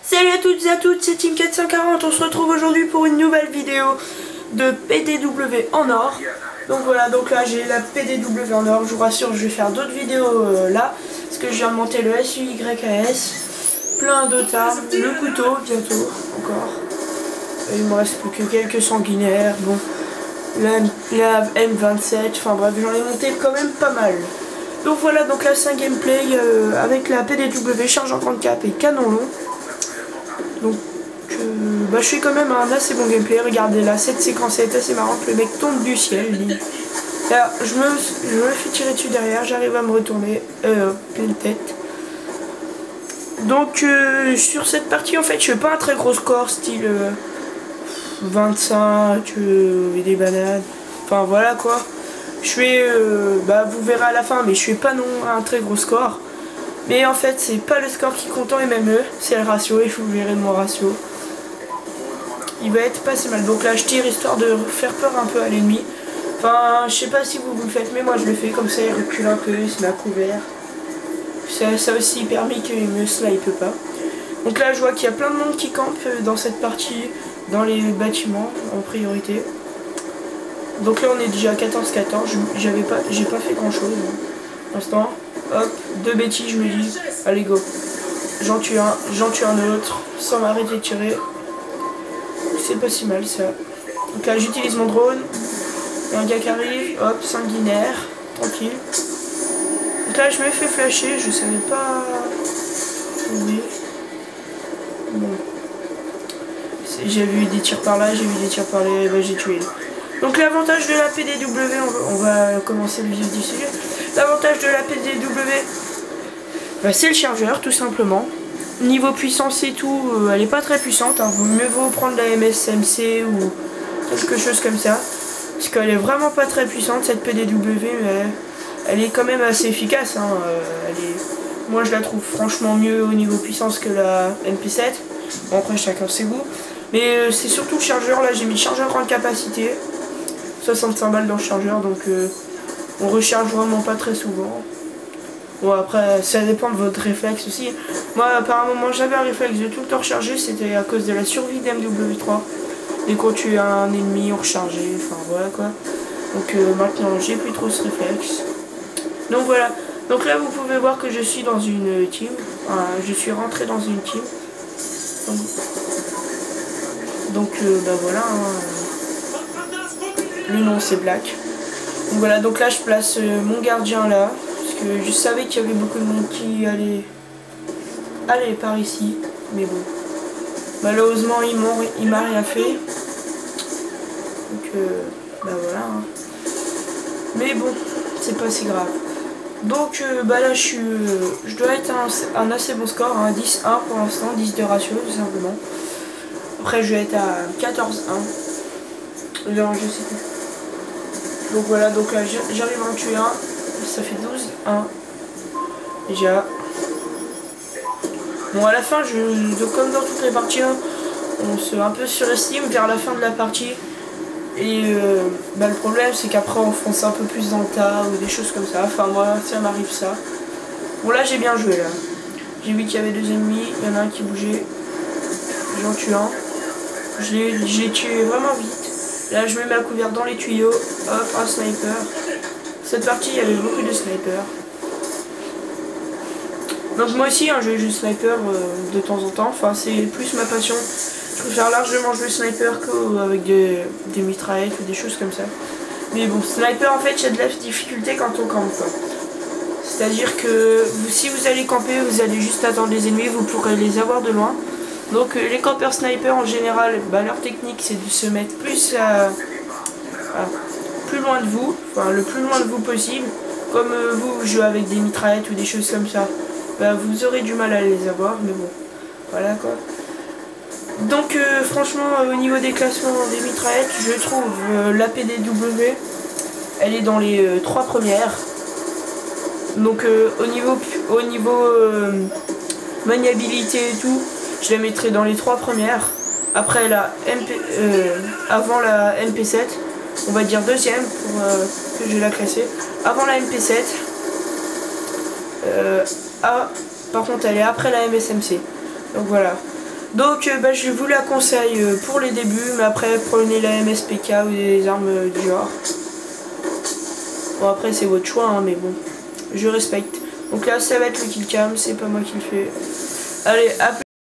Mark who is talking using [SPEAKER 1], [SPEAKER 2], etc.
[SPEAKER 1] Salut à toutes et à toutes, c'est Team440, on se retrouve aujourd'hui pour une nouvelle vidéo de PDW en or. Donc voilà, donc là j'ai la PDW en or, je vous rassure je vais faire d'autres vidéos là, parce que je viens de monter le SUYAS, plein d'autres armes, le couteau bientôt encore. Et il me reste plus que quelques sanguinaires, bon, la M27, enfin bref j'en ai monté quand même pas mal. Donc voilà, donc là c'est un gameplay avec la PDW, charge en 30 cap et canon long. Donc je fais quand même un assez bon gameplay. Regardez là, cette séquence est assez marrante. Le mec tombe du ciel. Là, je me fais tirer dessus derrière. J'arrive à me retourner. Pleine tête. Donc sur cette partie, en fait, je fais pas un très gros score, style 25 et des bananes. Enfin voilà quoi. Je fais, vous verrez à la fin, mais je fais pas non un très gros score. Mais en fait, c'est pas le score qui compte en MME, c'est le ratio, et vous verrez mon ratio. Il va être pas si mal. Donc là, je tire histoire de faire peur un peu à l'ennemi. Enfin, je sais pas si vous le faites, mais moi je le fais comme ça, il recule un peu, il se met à couvert. Ça aussi permet qu'il me snipe pas. Donc là, je vois qu'il y a plein de monde qui campe dans cette partie, dans les bâtiments en priorité. Donc là, on est déjà à 14-14. J'ai pas fait grand chose pour l'instant. Hop, deux bêtises, je me dis, allez go. J'en tue un autre, sans m'arrêter de tirer. C'est pas si mal ça. Donc là j'utilise mon drone. Il y a un gars qui arrive, hop, sanguinaire, tranquille. Donc là je me fais flasher, je savais pas. Bon. J'ai vu des tirs par là, j'ai vu des tirs par là, et ben j'ai tué. Donc l'avantage de la PDW, on va commencer le vif du sujet. L'avantage de la PDW, c'est le chargeur tout simplement. Niveau puissance et tout, elle est pas très puissante, hein. Mieux vaut prendre la MSMC ou quelque chose comme ça. Parce qu'elle est vraiment pas très puissante cette PDW, mais elle est quand même assez efficace. Hein. Moi je la trouve franchement mieux au niveau puissance que la MP7. Bon après chacun ses goûts. Mais c'est surtout le chargeur, là j'ai mis chargeur grande capacité. 65 balles dans le chargeur, donc on recharge vraiment pas très souvent. Bon après ça dépend de votre réflexe aussi. Moi par un moment j'avais un réflexe de tout le temps recharger, c'était à cause de la survie d'MW3. Et quand tu as un ennemi on rechargeait, enfin voilà quoi. Donc maintenant j'ai plus trop ce réflexe. Donc voilà, donc là vous pouvez voir que je suis dans une team. Enfin, je suis rentré dans une team. Donc voilà, hein. Le nom c'est Black. Donc voilà, donc là je place mon gardien là. Parce que je savais qu'il y avait beaucoup de monde qui allait par ici. Mais bon. Malheureusement il m'a rien fait. Donc voilà. Hein. Mais bon, c'est pas si grave. Donc là je dois être un assez bon score, un 10-1 pour l'instant, 10 de ratio tout simplement. Après je vais être à 14-1. Non, je sais plus. Donc voilà, donc là j'arrive à en tuer un. Ça fait 12-1. Déjà. Bon à la fin, comme dans toutes les parties, hein, on se un peu surestime vers la fin de la partie. Et le problème c'est qu'après on fonce un peu plus dans le tas ou des choses comme ça. Enfin moi ça m'arrive ça. Bon là j'ai bien joué là. J'ai vu qu'il y avait deux ennemis, il y en a un qui bougeait. J'en tue un. Je l'ai tué vraiment vite. Là je me mets à couvert dans les tuyaux. Hop, un sniper. Cette partie il y avait beaucoup de snipers. Donc moi aussi hein, je joue sniper de temps en temps. Enfin c'est plus ma passion. Je préfère largement jouer sniper qu'avec des mitraillettes ou des choses comme ça. Mais bon, sniper en fait il y a de la difficulté quand on campe. C'est à dire que si vous allez camper, vous allez juste attendre les ennemis, vous pourrez les avoir de loin. Donc les campeurs sniper en général, leur technique c'est de se mettre plus loin de vous, enfin le plus loin de vous possible. Comme vous jouez avec des mitraillettes ou des choses comme ça, vous aurez du mal à les avoir, mais bon, voilà quoi. Donc franchement au niveau des classements des mitraillettes, je trouve la PDW, elle est dans les 3 premières. Donc au niveau maniabilité et tout, je la mettrai dans les 3 premières. Après avant la MP7, on va dire deuxième pour que je la classer. Avant la MP7, par contre elle est après la MSMC. Donc voilà. Donc bah, je vous la conseille pour les débuts, mais après prenez la MSPK ou des armes du genre. Bon après c'est votre choix, hein, mais bon, je respecte. Donc là ça va être le kill cam, c'est pas moi qui le fais. Allez, à plus.